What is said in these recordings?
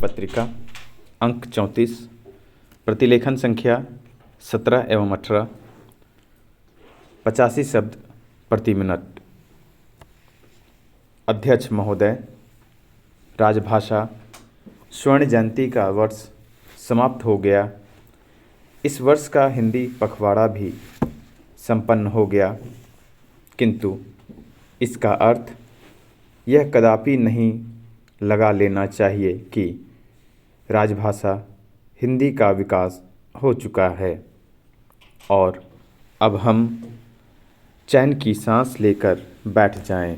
पत्रिका अंक 34 प्रतिलेखन संख्या 17 एवं 18 85 शब्द प्रति मिनट। अध्यक्ष महोदय, राजभाषा स्वर्ण जयंती का वर्ष समाप्त हो गया। इस वर्ष का हिंदी पखवाड़ा भी संपन्न हो गया, किंतु इसका अर्थ यह कदापि नहीं लगा लेना चाहिए कि राजभाषा हिंदी का विकास हो चुका है और अब हम चैन की सांस लेकर बैठ जाएं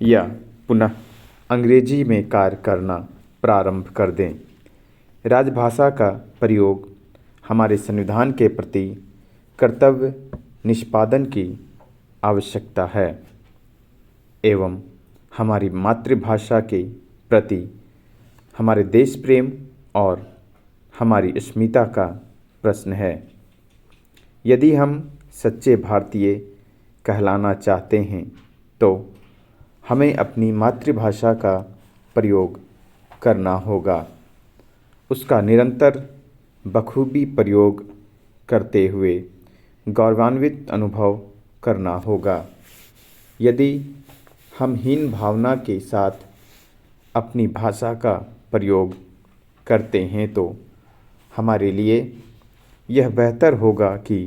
या पुनः अंग्रेजी में कार्य करना प्रारंभ कर दें। राजभाषा का प्रयोग हमारे संविधान के प्रति कर्तव्य निष्पादन की आवश्यकता है एवं हमारी मातृभाषा के प्रति हमारे देश प्रेम और हमारी अस्मिता का प्रश्न है। यदि हम सच्चे भारतीय कहलाना चाहते हैं तो हमें अपनी मातृभाषा का प्रयोग करना होगा, उसका निरंतर बखूबी प्रयोग करते हुए गौरवान्वित अनुभव करना होगा। यदि हम हीन भावना के साथ अपनी भाषा का प्रयोग करते हैं तो हमारे लिए यह बेहतर होगा कि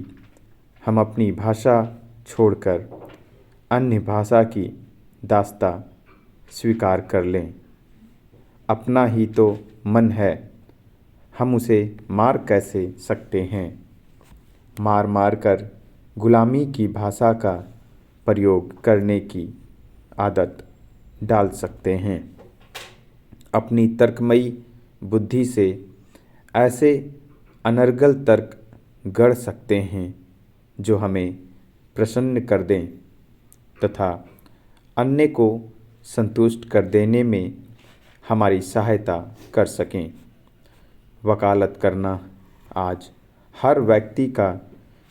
हम अपनी भाषा छोड़कर अन्य भाषा की दास्तां स्वीकार कर लें। अपना ही तो मन है, हम उसे मार कैसे सकते हैं। मार मार कर गुलामी की भाषा का प्रयोग करने की आदत डाल सकते हैं। अपनी तर्कमयी बुद्धि से ऐसे अनर्गल तर्क गढ़ सकते हैं जो हमें प्रसन्न कर दें तथा अन्य को संतुष्ट कर देने में हमारी सहायता कर सकें। वकालत करना आज हर व्यक्ति का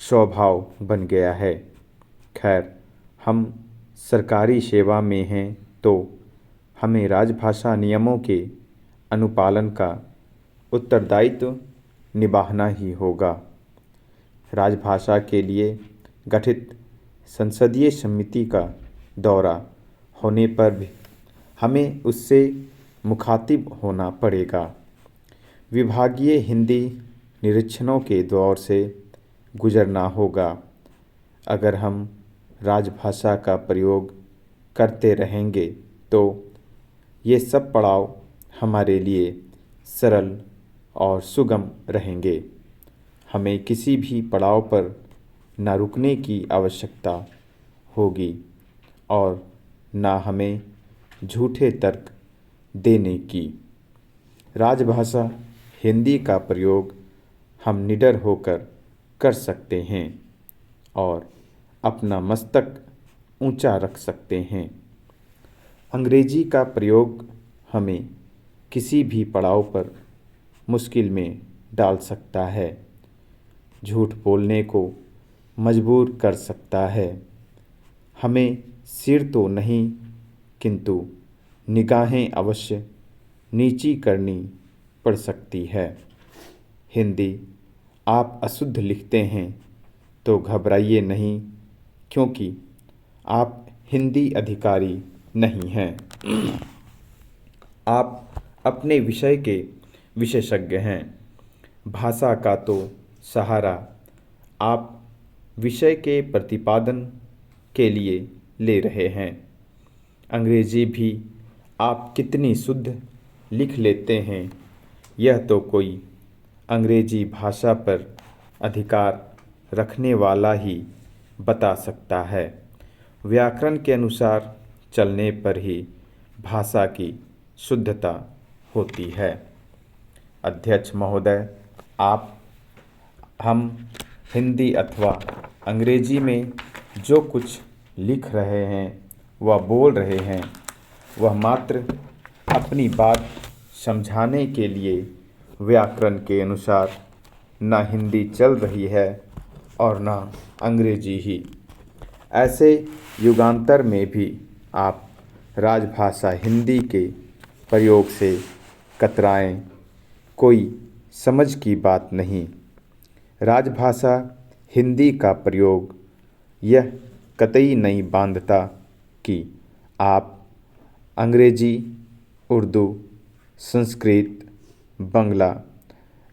स्वभाव बन गया है। खैर, हम सरकारी सेवा में हैं तो हमें राजभाषा नियमों के अनुपालन का उत्तरदायित्व निभाना ही होगा। राजभाषा के लिए गठित संसदीय समिति का दौरा होने पर भी हमें उससे मुखातिब होना पड़ेगा। विभागीय हिंदी निरीक्षणों के दौर से गुजरना होगा। अगर हम राजभाषा का प्रयोग करते रहेंगे तो ये सब पड़ाव हमारे लिए सरल और सुगम रहेंगे। हमें किसी भी पड़ाव पर न रुकने की आवश्यकता होगी और न हमें झूठे तर्क देने की। राजभाषा हिंदी का प्रयोग हम निडर होकर कर सकते हैं और अपना मस्तक ऊंचा रख सकते हैं। अंग्रेजी का प्रयोग हमें किसी भी पड़ाव पर मुश्किल में डाल सकता है, झूठ बोलने को मजबूर कर सकता है। हमें सिर तो नहीं किंतु निगाहें अवश्य नीची करनी पड़ सकती है। हिंदी आप अशुद्ध लिखते हैं तो घबराइए नहीं, क्योंकि आप हिंदी अधिकारी नहीं हैं। आप अपने विषय के विशेषज्ञ हैं। भाषा का तो सहारा आप विषय के प्रतिपादन के लिए ले रहे हैं। अंग्रेजी भी आप कितनी शुद्ध लिख लेते हैं, यह तो कोई अंग्रेजी भाषा पर अधिकार रखने वाला ही बता सकता है। व्याकरण के अनुसार चलने पर ही भाषा की शुद्धता होती है। अध्यक्ष महोदय, हम हिंदी अथवा अंग्रेजी में जो कुछ लिख रहे हैं व बोल रहे हैं वह मात्र अपनी बात समझाने के लिए व्याकरण के अनुसार न हिंदी चल रही है और न अंग्रेजी ही। ऐसे युगांतर में भी आप राजभाषा हिंदी के प्रयोग से कतराएं, कोई समझ की बात नहीं। राजभाषा हिंदी का प्रयोग यह कतई नहीं बांधता कि आप अंग्रेजी, उर्दू, संस्कृत, बंगला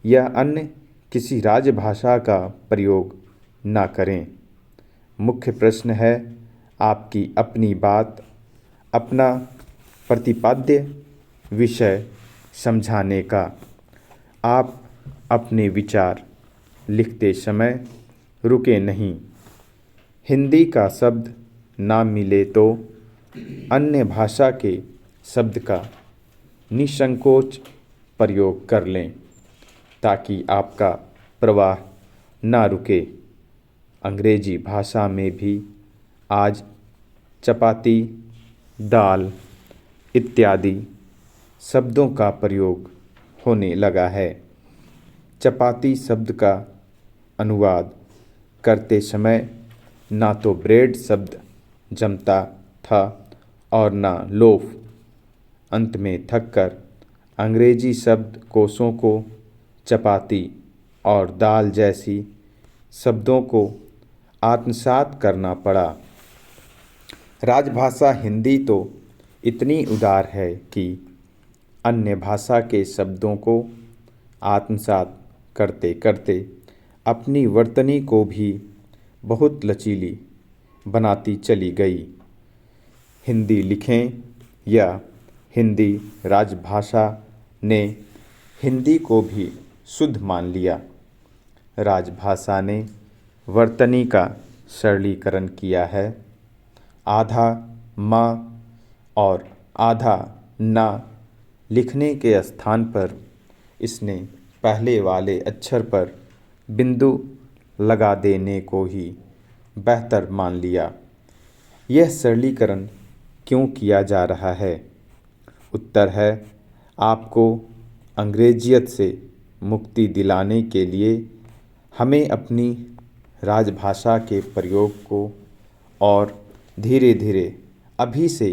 या अन्य किसी राजभाषा का प्रयोग ना करें। मुख्य प्रश्न है आपकी अपनी बात, अपना प्रतिपाद्य विषय समझाने का। आप अपने विचार लिखते समय रुके नहीं। हिंदी का शब्द ना मिले तो अन्य भाषा के शब्द का निसंकोच प्रयोग कर लें ताकि आपका प्रवाह ना रुके। अंग्रेजी भाषा में भी आज चपाती, दाल इत्यादि शब्दों का प्रयोग होने लगा है। चपाती शब्द का अनुवाद करते समय ना तो ब्रेड शब्द जमता था और ना लोफ। अंत में थककर अंग्रेजी शब्द कोशों को चपाती और दाल जैसी शब्दों को आत्मसात करना पड़ा। राजभाषा हिंदी तो इतनी उदार है कि अन्य भाषा के शब्दों को आत्मसात करते करते अपनी वर्तनी को भी बहुत लचीली बनाती चली गई। हिंदी लिखें या हिंदी राजभाषा ने हिंदी को भी शुद्ध मान लिया। राजभाषा ने वर्तनी का सरलीकरण किया है। आधा माँ और आधा ना लिखने के स्थान पर इसने पहले वाले अक्षर पर बिंदु लगा देने को ही बेहतर मान लिया। यह सरलीकरण क्यों किया जा रहा है? उत्तर है आपको अंग्रेजियत से मुक्ति दिलाने के लिए हमें अपनी राजभाषा के प्रयोग को और धीरे धीरे अभी से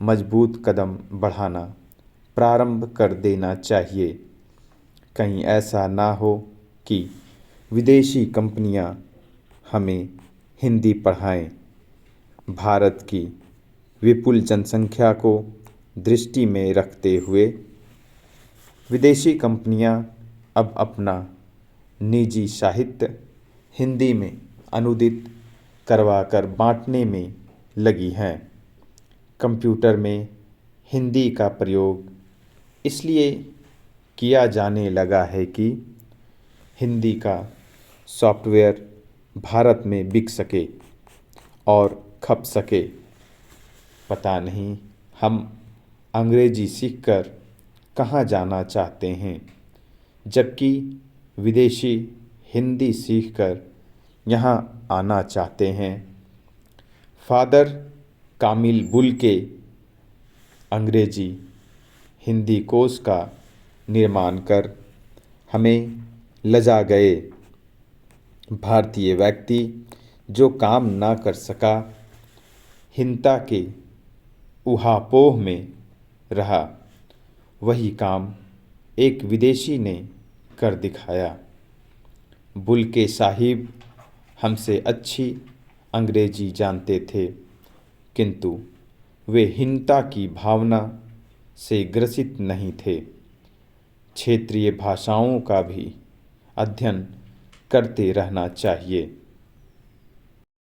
मजबूत कदम बढ़ाना प्रारंभ कर देना चाहिए। कहीं ऐसा ना हो कि विदेशी कंपनियां हमें हिंदी पढ़ाएं। भारत की विपुल जनसंख्या को दृष्टि में रखते हुए विदेशी कंपनियां अब अपना निजी साहित्य हिंदी में अनुदित करवाकर बांटने में लगी हैं। कंप्यूटर में हिंदी का प्रयोग इसलिए किया जाने लगा है कि हिंदी का सॉफ्टवेयर भारत में बिक सके और खप सके। पता नहीं हम अंग्रेजी सीखकर कहाँ जाना चाहते हैं, जबकि विदेशी हिंदी सीखकर यहाँ आना चाहते हैं। फादर कामिल बुल के अंग्रेजी हिंदी कोश का निर्माण कर हमें लजा गए। भारतीय व्यक्ति जो काम ना कर सका, हीनता के ऊहापोह में रहा, वही काम एक विदेशी ने कर दिखाया। बुल के साहिब हमसे अच्छी अंग्रेजी जानते थे, किंतु वे हीनता की भावना से ग्रसित नहीं थे। क्षेत्रीय भाषाओं का भी अध्ययन करते रहना चाहिए।